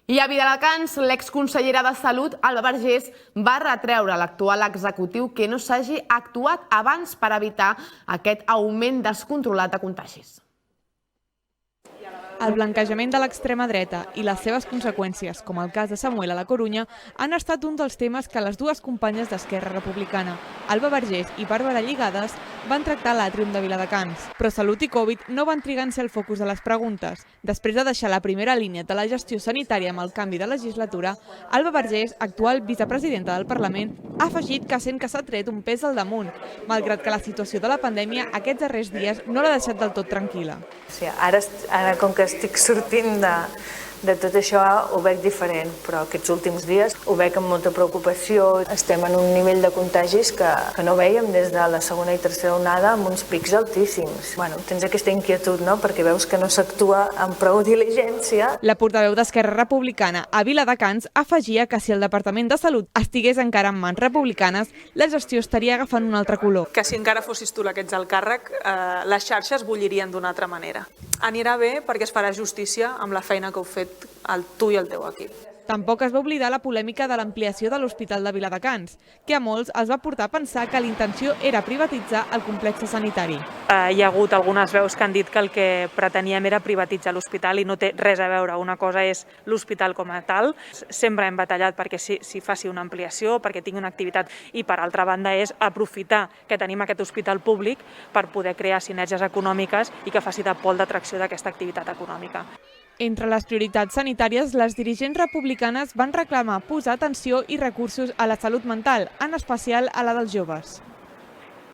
I a Viladecans, l'exconsellera de Salut, Alba Vergés, va retreure a l'actual executiu que no s'hagi actuat abans per evitar aquest augment descontrolat de contagis. El blanquejament de l'extrema dreta i les seves conseqüències, com el cas de Samuel a la Corunya, han estat un dels temes que les dues companyes d'Esquerra Republicana, Alba Vergés i Bàrbara Lligades, van tractar a l'àtrium de Viladecans. Però Salut i Covid no van trigar en ser el focus de les preguntes. Després de deixar la primera línia de la gestió sanitària amb el canvi de legislatura, Alba Vergés, actual vicepresidenta del Parlament, ha afegit que sent que s'ha tret un pes al damunt, malgrat que la situació de la pandèmia aquests darrers dies no l'ha deixat del tot tranquil·la. Ara com que estic sortint de tot això, ho veig diferent, però aquests últims dies ho veig amb molta preocupació. Estem en un nivell de contagis que no vèiem des de la segona i tercera onada, amb uns pics altíssims. Tens aquesta inquietud, no?, perquè veus que no s'actua amb prou diligència. La portaveu d'Esquerra Republicana a Viladecans afegia que si el Departament de Salut estigués encara en mans republicanes, la gestió estaria agafant un altre color. Que si encara fossis tu la que ets al càrrec, les xarxes bullirien d'una altra manera. Anirà bé perquè es farà justícia amb la feina que heu fet tu i el teu equip. Tampoc es va oblidar la polèmica de l'ampliació de l'Hospital de Viladecans, que a molts els va portar a pensar que l'intenció era privatitzar el complex sanitari. Hi ha hagut algunes veus que han dit que el que preteníem era privatitzar l'hospital i no té res a veure. Una cosa és l'hospital com a tal. Sempre hem batallat perquè s'hi faci una ampliació, perquè tingui una activitat, i per altra banda és aprofitar que tenim aquest hospital públic per poder crear sinergies econòmiques i que faci de pol d'atracció d'aquesta activitat econòmica. Entre les prioritats sanitàries, les dirigents republicanes van reclamar posar atenció i recursos a la salut mental, en especial a la dels joves.